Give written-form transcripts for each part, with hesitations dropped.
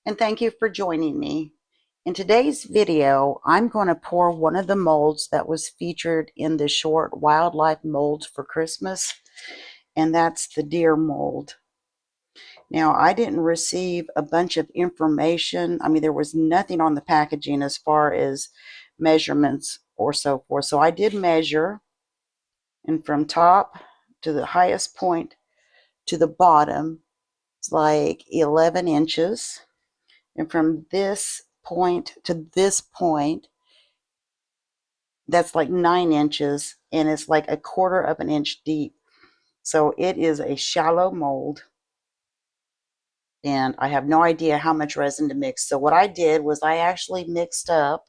and thank you for joining me. In today's video, I'm going to pour one of the molds that was featured in the short Wildlife Molds for Christmas, and that's the deer mold. Now, I didn't receive a bunch of information. I mean, there was nothing on the packaging as far as measurements or so forth. So I did measure, and from top to the highest point to the bottom, it's like 11 inches. And from this point to this point, that's like 9 inches, and it's like a quarter of an inch deep. So it is a shallow mold, and I have no idea how much resin to mix. So what I did was I actually mixed up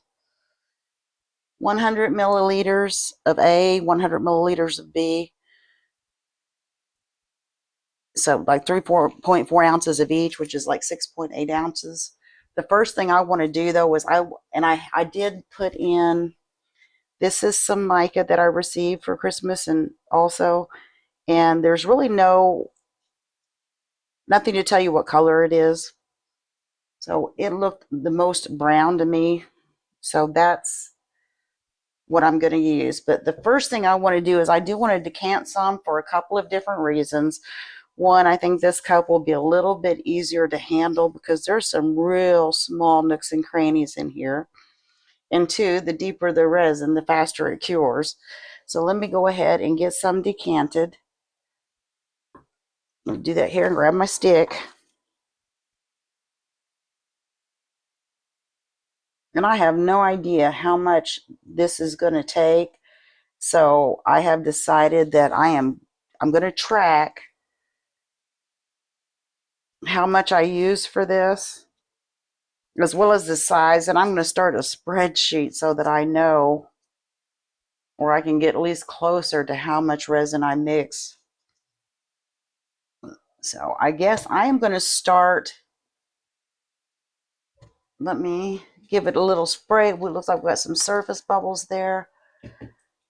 100 milliliters of A, 100 milliliters of B. So like 3.4 ounces of each, which is like 6.8 ounces. The first thing I want to do though is I did put in. This is some mica that I received for Christmas, and there's really nothing to tell you what color it is. So it looked the most brown to me. So that's what I'm going to use. But the first thing I want to do is I do want to decant some for a couple of different reasons. One, I think this cup will be a little bit easier to handle because there's some real small nooks and crannies in here. And two, the deeper the resin, the faster it cures. So let me go ahead and get some decanted. I'll do that here and grab my stick. And I have no idea how much this is going to take. So I have decided that I'm going to track how much I use for this, as well as the size. And I'm going to start a spreadsheet so that I know, or I can get at least closer to how much resin I mix. So I guess I am going to start. Let me give it a little spray. It looks like we've got some surface bubbles there.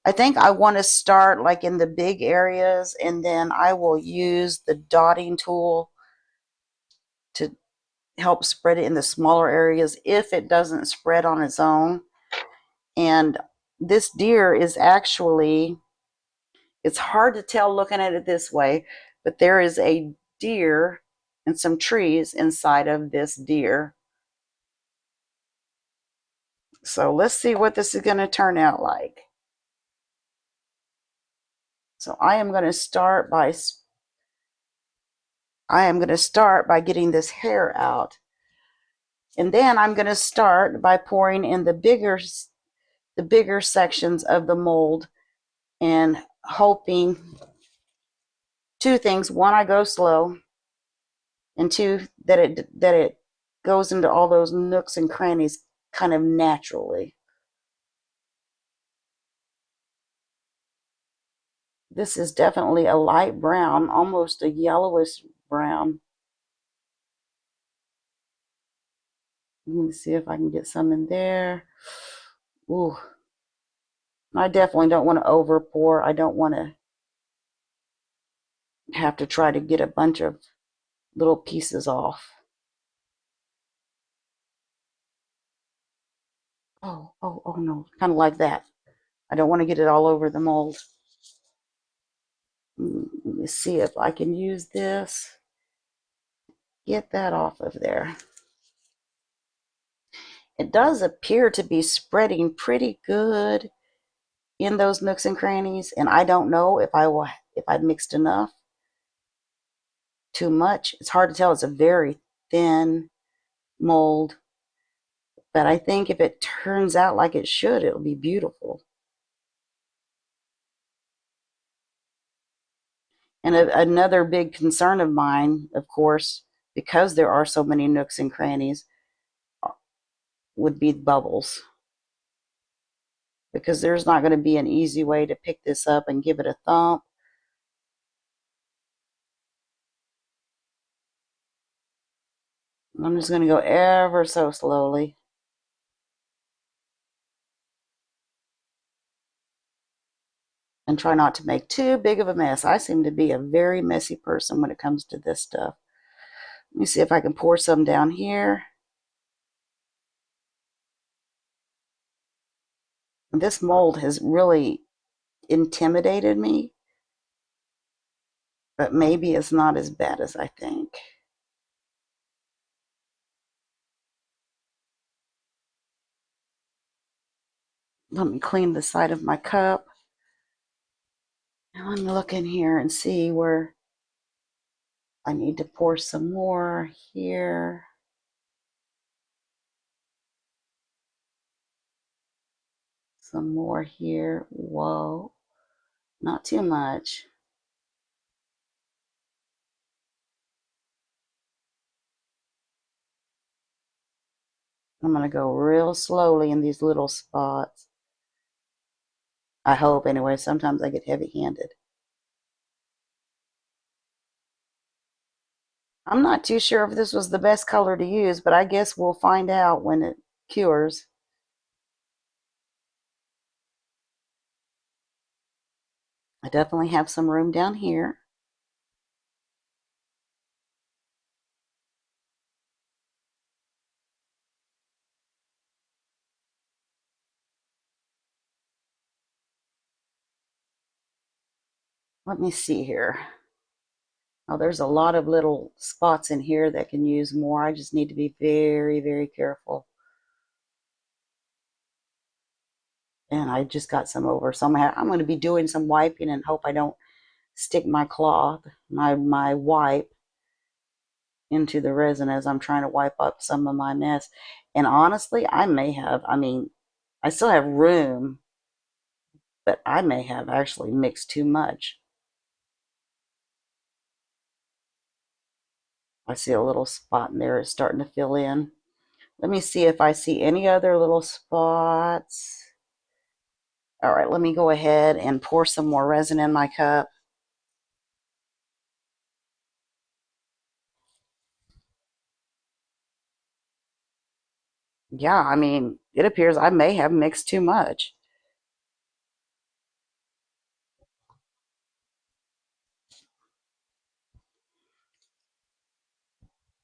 I think I want to start like in the big areas, and then I will use the dotting tool to help spread it in the smaller areas if it doesn't spread on its own. And this deer is actually, it's hard to tell looking at it this way, but there is a deer and some trees inside of this deer. So let's see what this is going to turn out like. So I am going to start by getting this hair out. And then I'm going to start by pouring in the bigger sections of the mold and hoping two things. One, I go slow, and two, that it goes into all those nooks and crannies kind of naturally. This is definitely a light brown, almost a yellowish brown. Let me see if I can get some in there. Ooh, I definitely don't want to over pour. I don't want to have to try to get a bunch of little pieces off. Oh no, kind of like that. I don't want to get it all over the mold. Let me see if I can use this. Get that off of there. It does appear to be spreading pretty good in those nooks and crannies, and I don't know if I mixed enough, too much. It's hard to tell. It's a very thin mold, but I think if it turns out like it should, it'll be beautiful. And another big concern of mine, of course, because there are so many nooks and crannies, would be bubbles. Because there's not going to be an easy way to pick this up and give it a thump. I'm just going to go ever so slowly. And try not to make too big of a mess. I seem to be a very messy person when it comes to this stuff. Let me see if I can pour some down here. This mold has really intimidated me, but maybe it's not as bad as I think. Let me clean the side of my cup. Now let me look in here and see where I need to pour some more here. Some more here. Whoa, not too much. I'm going to go real slowly in these little spots. I hope, anyway. Sometimes I get heavy-handed. I'm not too sure if this was the best color to use, but I guess we'll find out when it cures. I definitely have some room down here. Let me see here. Oh, there's a lot of little spots in here that can use more. I just need to be very, very careful. And I just got some over. So I'm going to be doing some wiping and hope I don't stick my cloth, my wipe into the resin as I'm trying to wipe up some of my mess. And honestly, I mean, I still have room, but I may have actually mixed too much. I see a little spot in there. It's starting to fill in. Let me see if I see any other little spots. All right, let me go ahead and pour some more resin in my cup. Yeah, I mean, it appears I may have mixed too much,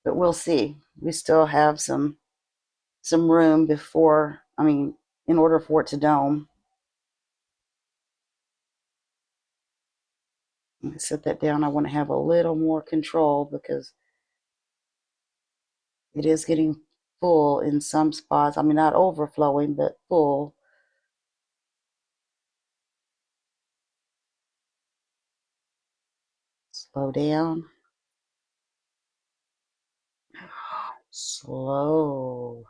but we'll see. We still have some room before, I mean, in order for it to dome. Let me set that down. I want to have a little more control because it is getting full in some spots. I mean, not overflowing, but full. Slow down. Slow.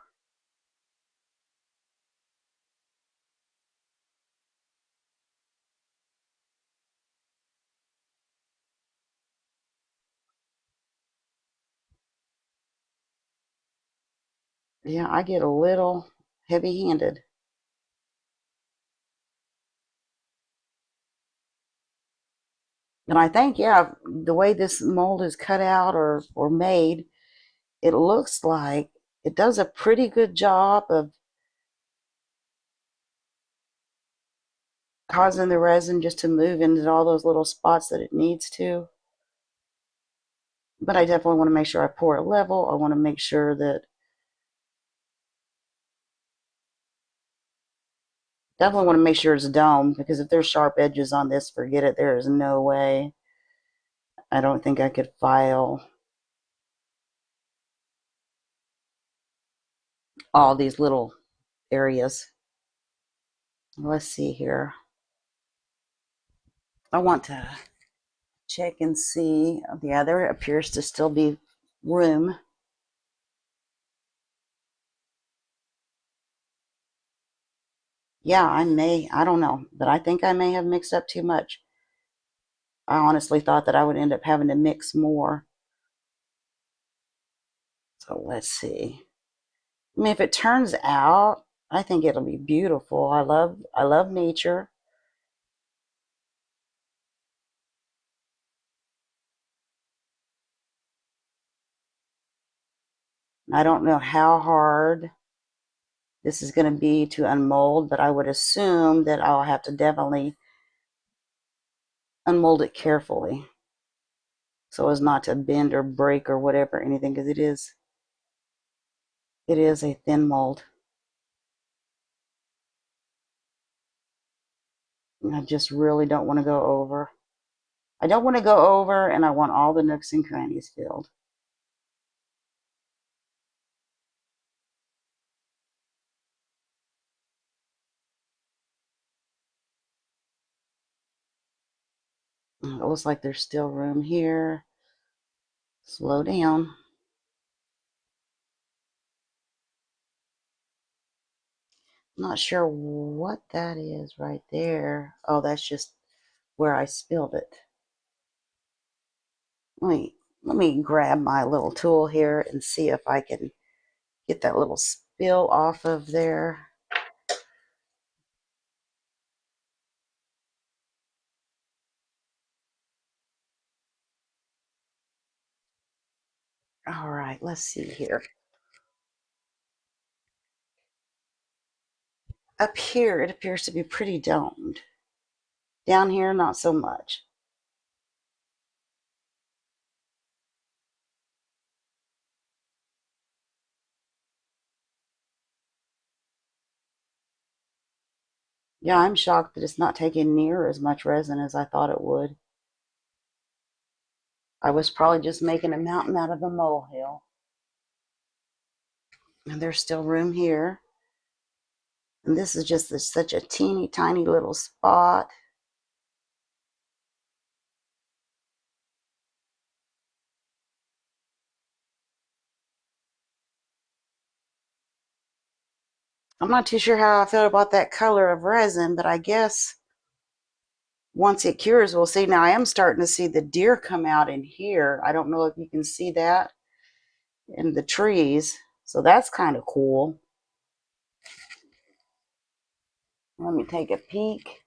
Yeah, I get a little heavy-handed. And I think, yeah, the way this mold is cut out or made, it looks like it does a pretty good job of causing the resin just to move into all those little spots that it needs to. But I definitely want to make sure I pour it level. I want to make sure that, definitely want to make sure it's domed, because if there's sharp edges on this, forget it. There is no way. I don't think I could file all these little areas. Let's see here. I want to check and see. Yeah, there appears to still be room. Yeah, I don't know, but I think I may have mixed up too much. I honestly thought that I would end up having to mix more. So let's see. I mean, if it turns out, I think it'll be beautiful. I love nature. I don't know how hard this is going to be to unmold, but I would assume that I'll have to definitely unmold it carefully so as not to bend or break or whatever, anything, because it is a thin mold. I just really don't want to go over. I don't want to go over, and I want all the nooks and crannies filled. It looks like there's still room here. Slow down. Not sure what that is right there. Oh, that's just where I spilled it. Let me grab my little tool here and see if I can get that little spill off of there. All right, let's see here. Up here, it appears to be pretty domed. Down here, not so much. Yeah, I'm shocked that it's not taking near as much resin as I thought it would. I was probably just making a mountain out of a molehill. And there's still room here. And this is just such a teeny tiny little spot. I'm not too sure how I felt about that color of resin, but I guess once it cures, we'll see. Now I am starting to see the deer come out in here. I don't know if you can see that in the trees. So that's kind of cool. Let me take a peek.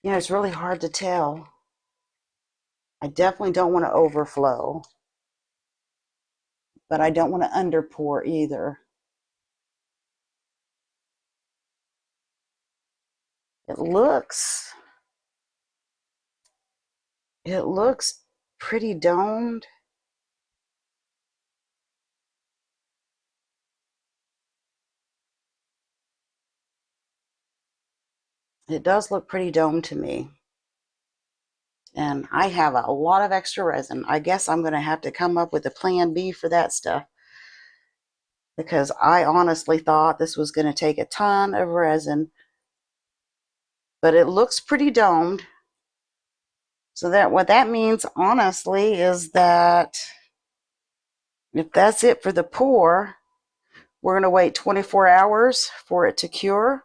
Yeah, it's really hard to tell. I definitely don't want to overflow, but I don't want to underpour either. It looks it looks pretty domed. It does look pretty domed to me. And I have a lot of extra resin. I guess I'm going to have to come up with a plan B for that stuff, because I honestly thought this was going to take a ton of resin, but it looks pretty domed. So that what that means honestly is that if that's it for the pour, we're going to wait 24 hours for it to cure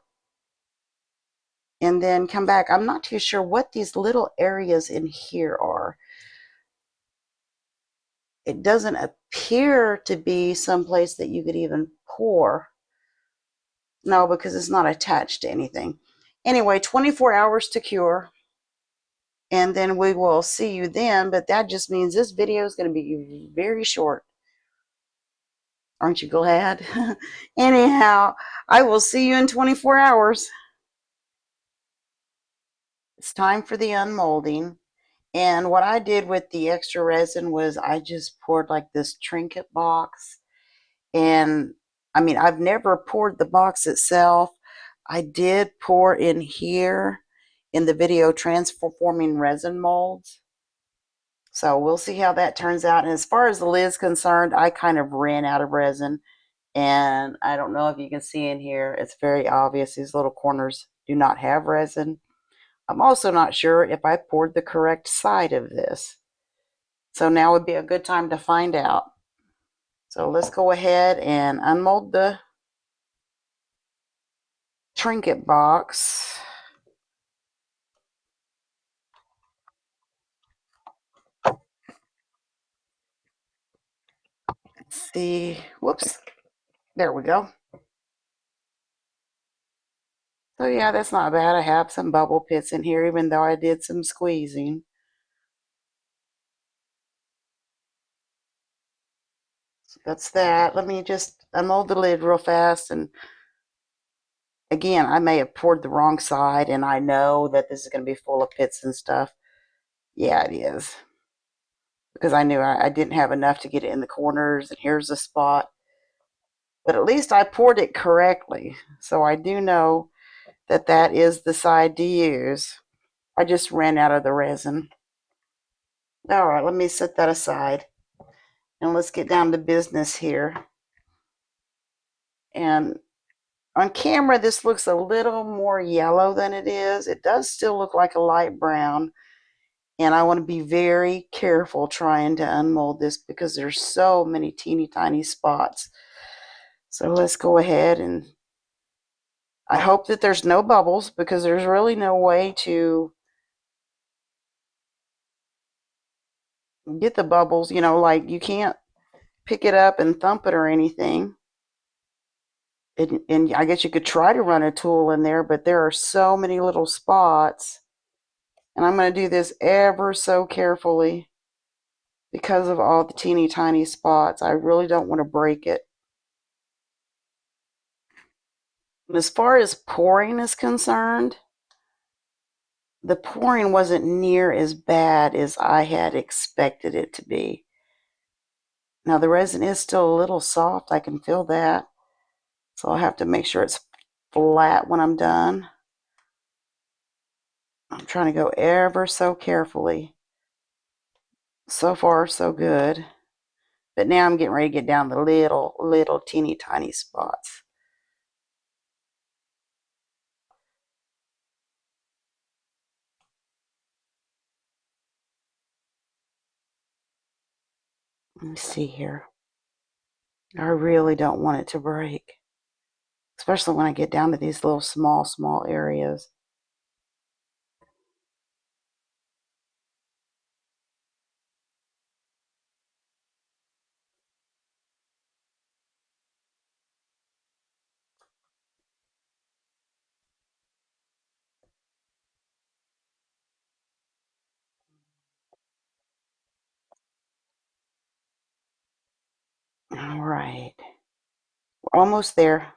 and then come back. I'm not too sure what these little areas in here are. It doesn't appear to be someplace that you could even pour. No, because it's not attached to anything. Anyway, 24 hours to cure. And then we will see you then. But that just means this video is going to be very short. Aren't you glad? Anyhow, I will see you in 24 hours. It's time for the unmolding. And what I did with the extra resin was I just poured like this trinket box. And I mean, I've never poured the box itself. I did pour in here in the video transforming resin molds. So we'll see how that turns out. And as far as the lid's concerned, I kind of ran out of resin. And I don't know if you can see in here, it's very obvious these little corners do not have resin. I'm also not sure if I poured the correct side of this. So now would be a good time to find out. So let's go ahead and unmold the trinket box. Let's see, whoops, there we go. So yeah, that's not bad. I have some bubble pits in here, even though I did some squeezing. So that's that. Let me just unmold the lid real fast. And again, I may have poured the wrong side, and I know that this is going to be full of pits and stuff. Yeah, it is. Because I knew I didn't have enough to get it in the corners, and here's the spot. But at least I poured it correctly. So I do know that that is the side to use. I just ran out of the resin. All right, let me set that aside. And let's get down to business here. And on camera, this looks a little more yellow than it is. It does still look like a light brown. And I want to be very careful trying to unmold this because there's so many teeny tiny spots. So let's go ahead, and I hope that there's no bubbles because there's really no way to get the bubbles. Like you can't pick it up and thump it or anything. And I guess you could try to run a tool in there, but there are so many little spots. And I'm going to do this ever so carefully because of all the teeny tiny spots. I really don't want to break it. And as far as pouring is concerned, the pouring wasn't near as bad as I had expected it to be. Now the resin is still a little soft. I can feel that. So I'll have to make sure it's flat when I'm done. I'm trying to go ever so carefully. So far, so good. But now I'm getting ready to get down the little teeny tiny spots. Let me see here. I really don't want it to break, especially when I get down to these little small areas. All right. We're almost there.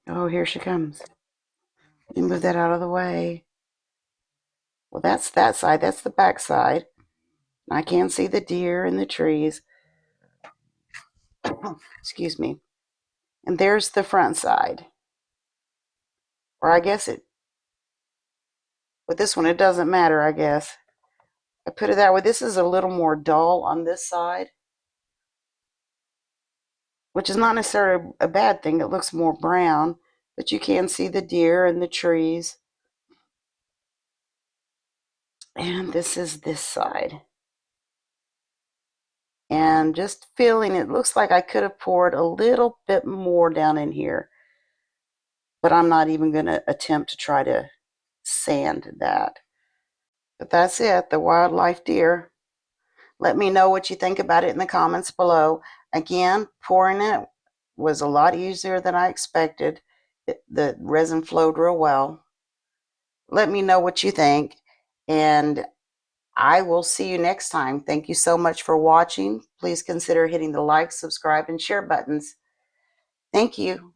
Oh, here she comes. Let me move that out of the way. Well, that's that side. That's the back side. I can see the deer and the trees. Excuse me. And there's the front side. Or I guess with this one, it doesn't matter, I guess. I put it that way. This is a little more dull on this side, which is not necessarily a bad thing. It looks more brown, but you can see the deer and the trees. And this is this side. And just feeling, it looks like I could have poured a little bit more down in here, but I'm not even going to attempt to try to sand that. But that's it, the wildlife deer. Let me know what you think about it in the comments below. Again, pouring it was a lot easier than I expected. The resin flowed real well. Let me know what you think, and I will see you next time. Thank you so much for watching. Please consider hitting the like, subscribe, and share buttons. Thank you.